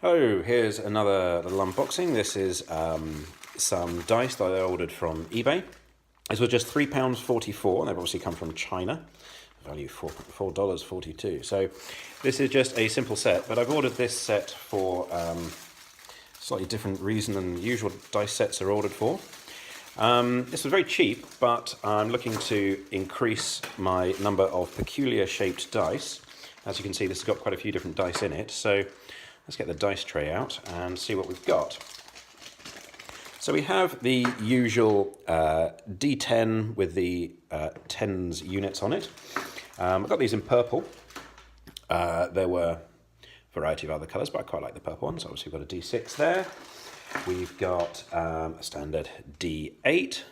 Hello, here's another little unboxing. This is some dice that I ordered from eBay. This was just £3.44. They've obviously come from China. Value $4.42. So this is just a simple set, but I've ordered this set for slightly different reason than the usual dice sets are ordered for. This was very cheap, but I'm looking to increase my number of peculiar shaped dice. As you can see, this has got quite a few different dice in it. So let's get the dice tray out and see what we've got. So we have the usual D10 with the tens units on it. I've got these in purple. There were a variety of other colours, but I quite like the purple ones. Obviously we've got a D6 there. We've got a standard D8.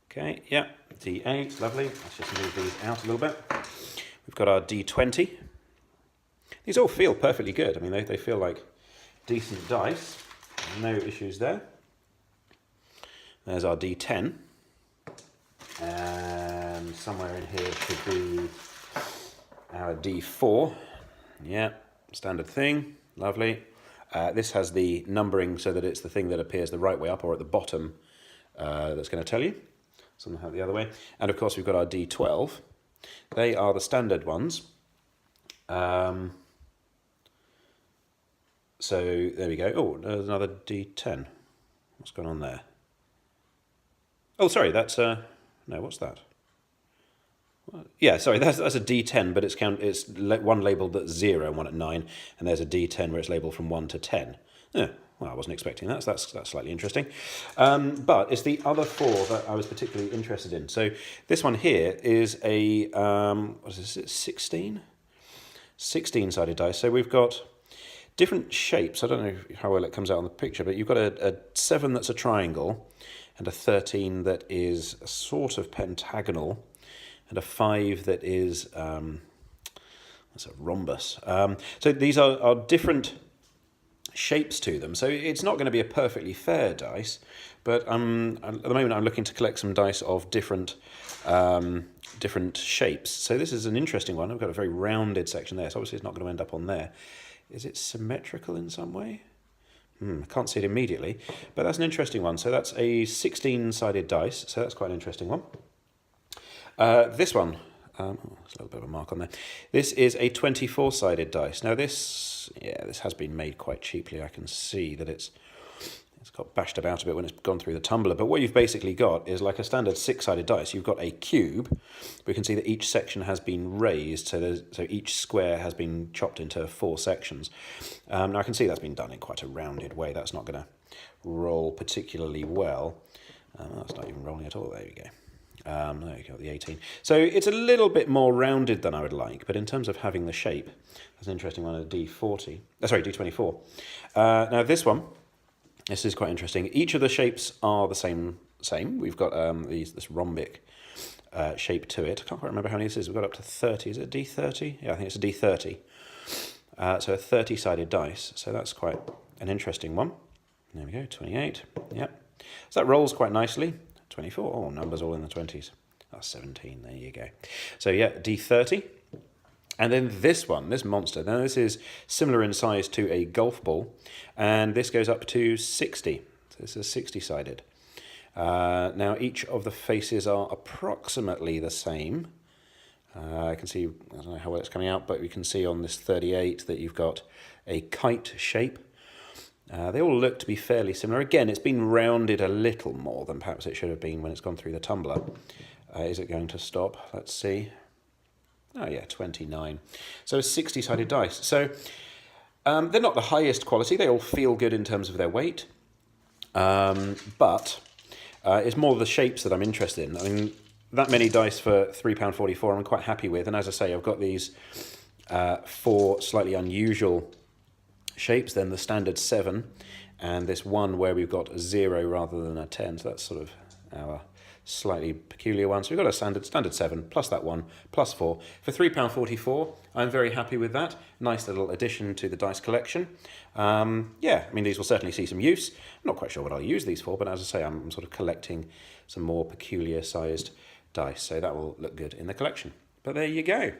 Okay, yeah, D8, lovely. Let's just move these out a little bit. We've got our D20. These all feel perfectly good. I mean, they feel like decent dice. No issues there. There's our D10. And somewhere in here should be our D4. Yeah, standard thing. Lovely. This has the numbering so that it's the thing that appears the right way up or at the bottom that's going to tell you. Somehow the other way. And of course we've got our D12. They are the standard ones. So there we go. Oh, there's another D10. What's going on there? Oh, sorry, that's no. What's that? Yeah, sorry, that's a D10, but it's one labelled at 0 and one at 9, and there's a D10 where it's labelled from 1 to 10. Yeah, well, I wasn't expecting that, so that's slightly interesting. But it's the other four that I was particularly interested in. So this one here is a, what is this, 16? 16-sided dice. So we've got different shapes. I don't know how well it comes out on the picture, but you've got a 7 that's a triangle, and a 13 that is a sort of pentagonal, and a 5 that is that's a rhombus. So these are different shapes to them. So it's not going to be a perfectly fair dice, but at the moment I'm looking to collect some dice of different shapes. So this is an interesting one. I've got a very rounded section there, so obviously it's not going to end up on there. Is it symmetrical in some way? I can't see it immediately, but that's an interesting one. So that's a 16-sided dice, so that's quite an interesting one. This one, there's a little bit of a mark on there. This is a 24-sided dice. Now this has been made quite cheaply. I can see that it's got bashed about a bit when it's gone through the tumbler. But what you've basically got is like a standard 6-sided dice. You've got a cube. We can see that each section has been raised, so each square has been chopped into 4 sections. Now I can see that's been done in quite a rounded way. That's not going to roll particularly well. That's not even rolling at all. There you go. There you go, the 18. So it's a little bit more rounded than I would like, but in terms of having the shape, that's an interesting one, a D40. Sorry, D24. Now this one, this is quite interesting. Each of the shapes are the same. We've got this rhombic shape to it. I can't quite remember how many this is. We've got up to 30. Is it a D30? Yeah, I think it's a D30. So a 30-sided dice. So that's quite an interesting one. There we go, 28. Yep. So that rolls quite nicely. 24. Oh, numbers all in the 20s. That's 17. There you go. So yeah, D30. And then this one, this monster. Now this is similar in size to a golf ball, and this goes up to 60. So this is 60-sided. Now each of the faces are approximately the same. I can see, I don't know how well it's coming out, but we can see on this 38 that you've got a kite shape. They all look to be fairly similar. Again, it's been rounded a little more than perhaps it should have been when it's gone through the tumbler. Is it going to stop? Let's see. Oh yeah, 29. So 60-sided dice. So they're not the highest quality. They all feel good in terms of their weight. But it's more the shapes that I'm interested in. I mean, that many dice for £3.44 I'm quite happy with. And as I say, I've got these 4 slightly unusual shapes, then the standard 7, and this one where we've got a 0 rather than a 10, so that's sort of our slightly peculiar one. So we've got a standard 7 plus that one plus 4 for £3.44. I'm very happy with that. Nice little addition to the dice collection. Yeah, I mean, these will certainly see some use. I'm not quite sure what I'll use these for, but as I say, I'm sort of collecting some more peculiar sized dice, so that will look good in the collection. But there you go.